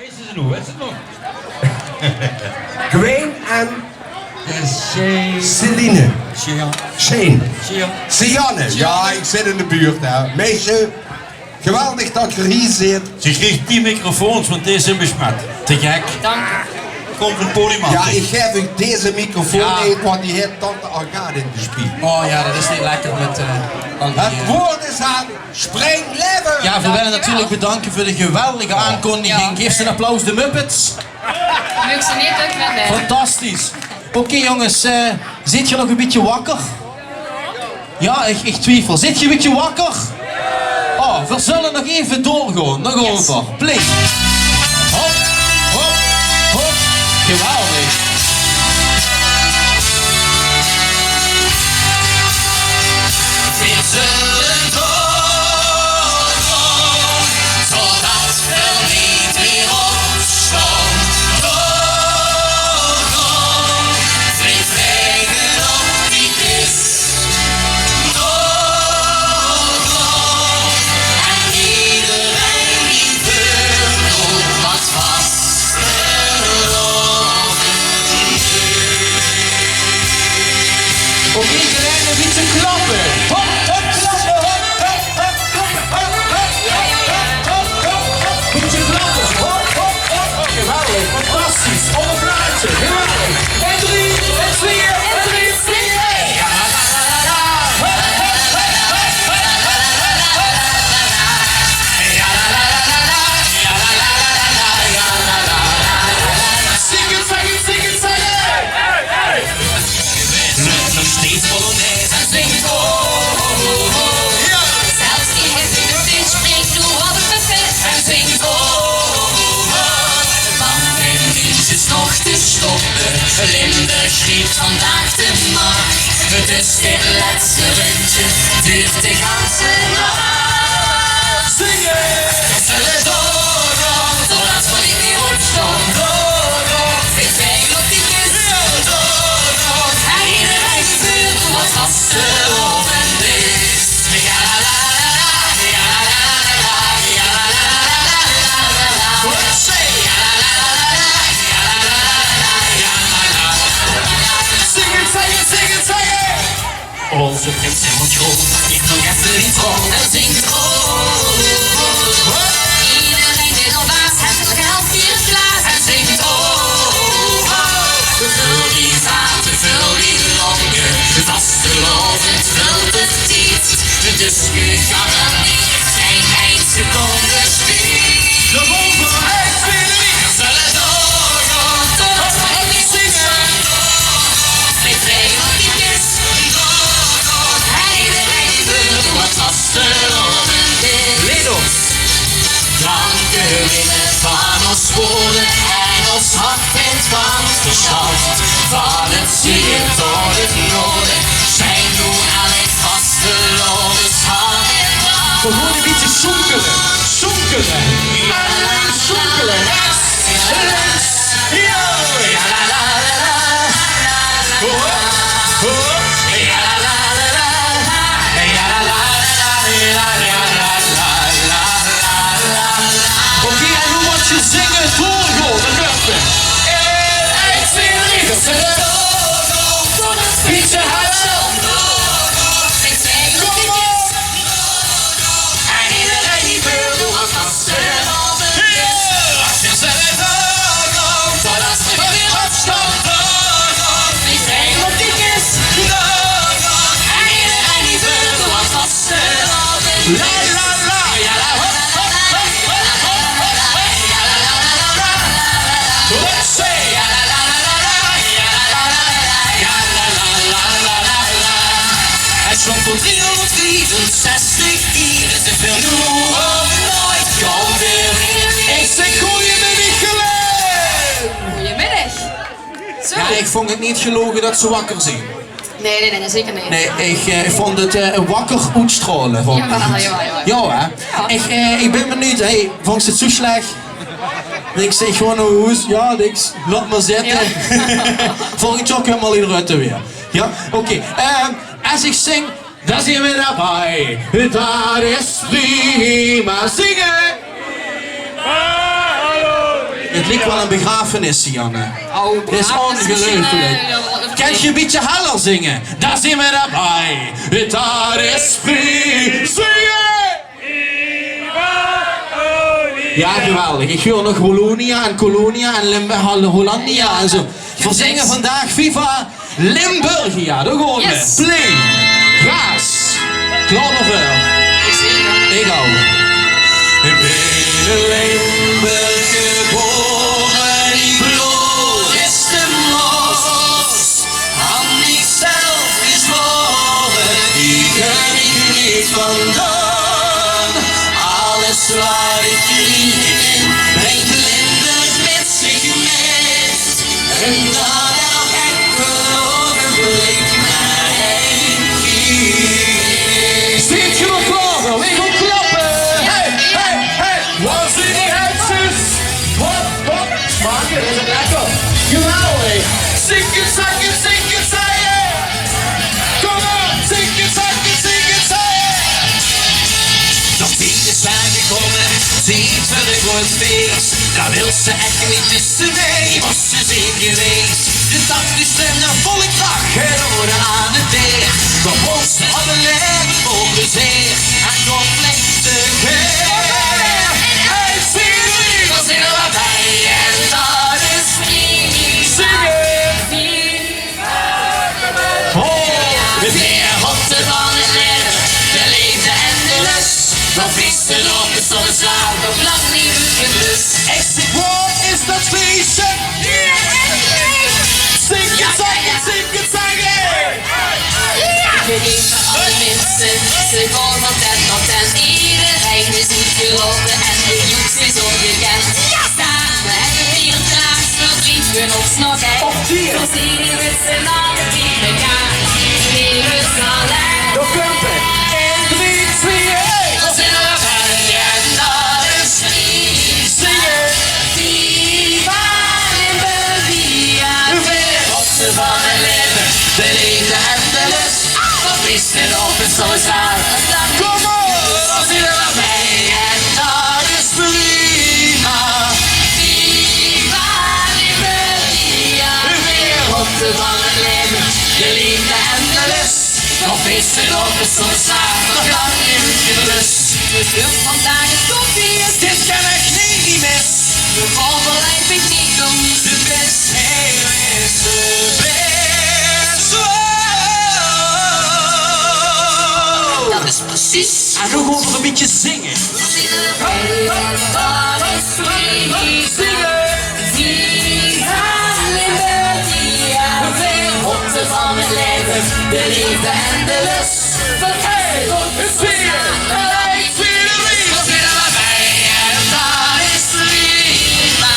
Jezus en hoe, weet je het nog? Gwen en Celine. Shane. Sianne. Ja, ik zit in de buurt. Hè. Meisje, geweldig dat je hier zit. Ze krijgt 10 microfoons, want deze is besmet. Te gek. Dank u. Komt een podium aan. Ja, ik geef u deze microfoon Ja. even, want die heeft tante Arcade in de spiegel. Oh ja, dat is niet lekker met al die... Het woord is aan Springleven. Ja, we willen natuurlijk bedanken voor de geweldige aankondiging. Geef ze een applaus, de Muppets. Leuk ze niet uitvinden. Fantastisch. Oké, jongens, zit je nog een beetje wakker? Ja, ik twijfel. Zit je een beetje wakker? Oh, we zullen nog even doorgaan. Nog over. Please. Hop, hop, hop. Geweldig. Wir zullen doorgaan, zodat we niet meer opstaan. Doorgaan, vliegen op die kist. Doorgaan, en iedereen die wil nog wat vastgelopen. Oké, iedereen een beetje klappen. Hop, hop, klappen. Hop, hop, hop, klappen. Hop, hop, hop, hop, hop, hop. Beetje klappen. Hop, hop, hop. Geweldig, fantastisch. Op een plaatje, geweldig. En 3, en 4, en 3, 4. Ja, la, la, la, la. Hop, hop, hop, hop, hop, hop, hop. Ja, la, la, la, la, la. Ja, la, la, la, la, la. Ja, la, la, la, la, la. Zing het, zing het, zing het, zing het. Nog steeds Polonaise en zingt oh, oh, oh, oh. Zelfs die heftige vis spreekt nu op het buffet. En zingt oh, oh, oh. Want en niets is nog te stoppen. Limburg schreef vandaag de macht. Het is dit laatste rondje, duurt de ganse nacht. Zingen. We zullen doorgaan, totdat we niet meer opstaan. Doorgaan, ik zeg op die kist. Doorgaan, en iedereen voelt wat vastgelopen is. Ja la la la la, ja la la la la, ja la la la la la la. Say ja la la la la, ja la la la la, ja la la la. Zing het, zing het, zing het, zing het. Onze prins en control ligt nog even in tron en zingt oh, oh, oh. Iedereen wil op baas, het is nog een half uur klaar. En zingt oh, oh, oh. Vul die vaten, vul die longen, vastgelovend vult het niet. Dus nu garandeert geen eindseconde spier. De volgende speler. We zullen doorgaan, totdat we niet zingen. Met twee op die kist. Doorgaan, en iedereen die wil wat vastgelovend is. Ledos. Dranken winnen van ons woorden en ons hart bent van ons verstand. Van het zuiden tot het noorden zijn nu alle vastgelopen hand en brand. We moeten een beetje zonkelen. Zonkelen. Zonkelen. Rechts. Links. Ja. Ja la la la la, ja la la la la, ja la la la la, la. Oké, en hoe moet je zingen doorgaan? De nuffen. 1, 2, 3. We zullen doorgaan, totdat we Beetje harder. ik zeg op die kist. En iedereen die wil wat vastgelopen is. We zullen doorgaan, totdat we weer opstaan. Ik zeg op die kist. En iedereen die wil wat vastgelopen is. La la la. Ja la la la la, ja la la la la, Let's say. ja la la la la, ja la la la la, ja la la la la la la. Het stond voor 364 dieren, ze veel nu of nooit gewoon weer in. Ik zeg goeiemiddag geluid. Goedemiddag. Zo. Ja, ik vond het niet gelogen dat ze wakker zijn. Nee, zeker niet. Nee, ik vond het wakker uitstralen. Vond ik. Jawel. Ja, hè? Ik ben benieuwd, hey, vond je het zo slecht? Ik zeg gewoon een hoes, ja, niks, laat maar zitten. Ja. Volgend jaar kunnen we al eruit weer. Ja, oké. Als ik zing, dan zijn we daarbij. Dat is prima zingen. lijkt wel een begrafenis, Janne. Oh, Het is ongelooflijk. Kan je een beetje heller zingen? Daar zijn we daarbij. Het esprit zingen! Ja, geweldig. Ik hoor nog Wallonia en Colonia en Hollandia en zo. We zingen vandaag Viva Limburgia. Daar gaan we. Yes. Play. Gaas. Klaar voor. Ik ook. Ik ben in Limburg geboren, die bloed is de mos. Aan ikzelf gezworen, die geniet vandaan. Alles waar ik lief, brengt Limburg met zich met. En dat elk enkel ogenblik maar heen kiest. Zit je nog klaar? We gaan klappen! Hey, hey, hey! Was in die heidjes? Hop, hop! Smaken, is het lekker? Geweldig! Zing het, zak het, zing het, zei je! Kom op! Zing het, zak het, zing het, zei je! Nog niet is aangekomen, ziet voor de groot feest. Daar wil ze echt niet tussen, nee, was ze zien geweest. De dag is naar volle kracht, gehouden aan het weer. We moesten alle leven voor plezier en conflicten geheer. Hey, Siri, dan zijn we bij en dat is niet zingen. Weer hotten van het leven, de liefde en de lust. Nog vissen op de zonneslaap, nog lang niet uitgelust. Ik zeg, wat is dat feestje? Zing het, zang het, zing het, zang het! Ik vergeet me alle mensen, ze gaan van tent tot tent. Iedereen is goed gelopen en de joeks is ongekend. Samen hebben we hier draag, verdriet we ons nog uit. Zo zien we z'n allen die elkaar. Leven zal uit. Nog kumpen! 1, 3, 4, 1! Dan zijn we bij en dat is niet Zingen! Viva Limburgia. Hotten van het leven, De liefde en de lust, wat is er op het sociaal? kom op! Dan zijn we bij en dat is prima. Viva Limburgia. Hotten van het leven, de liefde en de lust. Nog is er op het sociaal, nog lang niet gelust. We doen vandaag het koffie, Dit kan ik niet mis! we mogen blijven niet doen. De best is de best! Dat is precies. En nu gaan we een beetje zingen. Van het leven, de liefde en de lust. Vergeet het weer, gelijk vieren. Dan zijn we bij en dat is prima.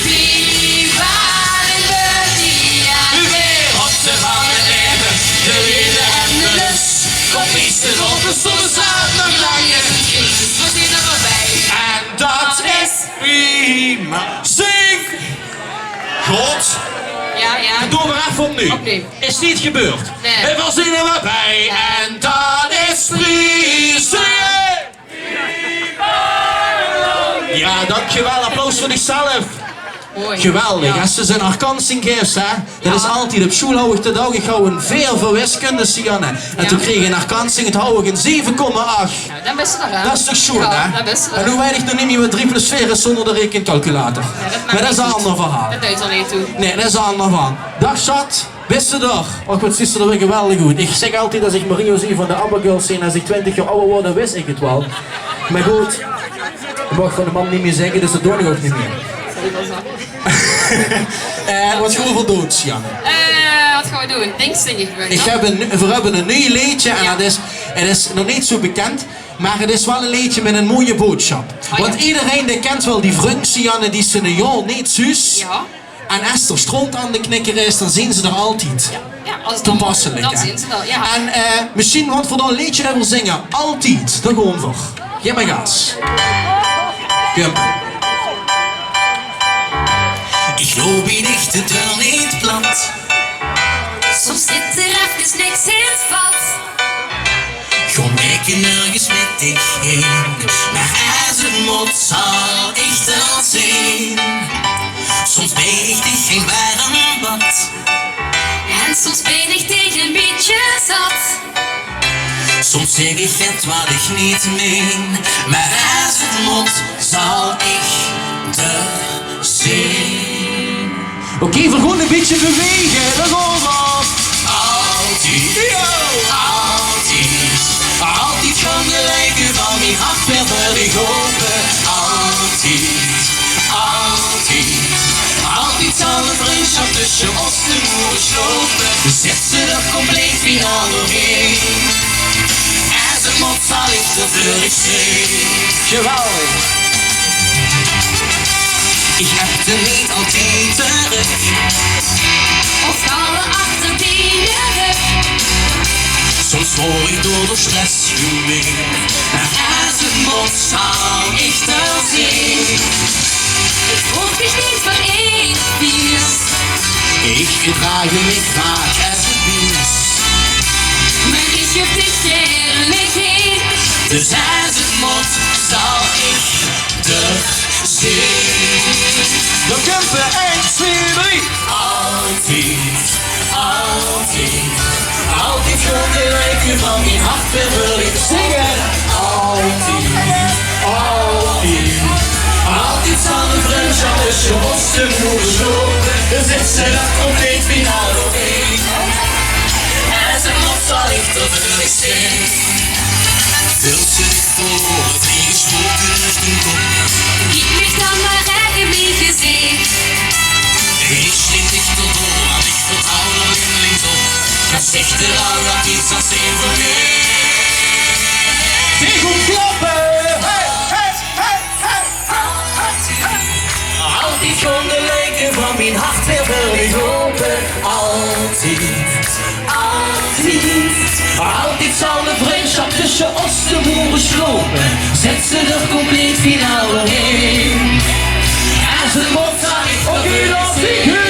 Viva Limburgia. Hotten van het leven, De liefde en de lust. kom eens op de zonnezaal nog langer. We zijn er bij. En dat is prima. Zing! God! Ja, ja. Doe maar even op nu. Oké. Is niet gebeurd. Nee. En we zingen we bij. En dat is prima. Ja, dankjewel. Applaus voor zichzelf. Mooi. Geweldig. Ja. Als ze zijn herkansing geeft, hè. Dat is altijd op school hou ik de dag. Ik hou een veel voor wiskunde, Sianne. En Ja. toen kreeg ik een herkansing, het hou ik een 7,8. Ja, dan best wel, hè? Dat is toch schoon, Ja, hè? dat is wel. En hoe weinig nog niet meer met 3 plus 4 is zonder de rekencalculator. Maar dat is een ander verhaal. Dat duidt al niet toe. Nee, dat is een ander verhaal. Dag, schat. Beste dag. Och, wat is er weer geweldig goed. Ik zeg altijd als ik Mario zie van de Ambergirls zien, als ik 20 jaar ouder word, dan wist ik het wel. Maar goed, ik mag van de man niet meer zeggen, dus dat doe ik ook niet meer. Wat gaan we voor dood, Jan? Wat gaan we doen? Denk zingen gewoon. We hebben een nieuw liedje en Ja. het is nog niet zo bekend. Maar het is wel een liedje met een mooie boodschap. Oh, ja. Want iedereen die kent wel die vriend, Sianne, die zijn een jaar niet zus. Ja. En als er stront aan de knikker is, dan zien ze er altijd. Ja, als het Toepasselijk, dan hè? zien ze dat, ja. En misschien wat voor een liedje dat we zingen. Altijd. Daar gaan we voor. Geef maar gas. Kom. Ich loop in echt het wel niet plat. Soms zit er even niks in het vat. Gewoon kijken nergens met dich heen. Maar als het moet zal echt wel zijn. geen warm bad. En soms ben ik tegen een beetje zat. Soms zeg ik het wat ik niet meen, maar als het moet, zal ik er zijn. Oké, we gaan een beetje bewegen. Dat gaan we. Altijd, altijd, altijd gaan de lijken van mijn hart weer veilig open. Altijd, altijd, altijd zal een vriendschap tussen ons de moeder slopen. Zet ze er compleet finaal doorheen. Als het moet zal ik de vleurig zijn. Geweldig. Ik heb de niet altijd terug. Of alle achter die rug. Soms word ik door de stress gemeen. Maar als het moet zal ik er zijn. Het hoeft zich niet voor één bier. Ik gedraag me vaak als het bies. Maar ik heb dit eerlijkheid. Dus als het moet zal ik er zijn. De Kempen 1, 2, 3. Altijd, altijd, altijd gaan de lijken van mijn hart weer verliefd zingen. Altijd, altijd, altijd zal een vriendschap tussen ons de moeder lopen. Dus zet ze dat compleet finaal doorheen. En ze moet zal ik er verliefd zijn. Vult ze niet voor, drie gesproken richting kop. Ik lig dan maar eigen wie gezien. Ik schiet dichter door, want ik vertrouw er links op. Dan zegt er al dat iets als een voor mij. Die goed klappen. Hey, hey, hey, hey. Altijd gaan de lijken van mijn hart weer verlicht open. Altijd, altijd, altijd zal de vriendschap tussen ons de boeren slopen. Zet ze er compleet finaal doorheen. Als het moet zal ik Oké, dan zie ik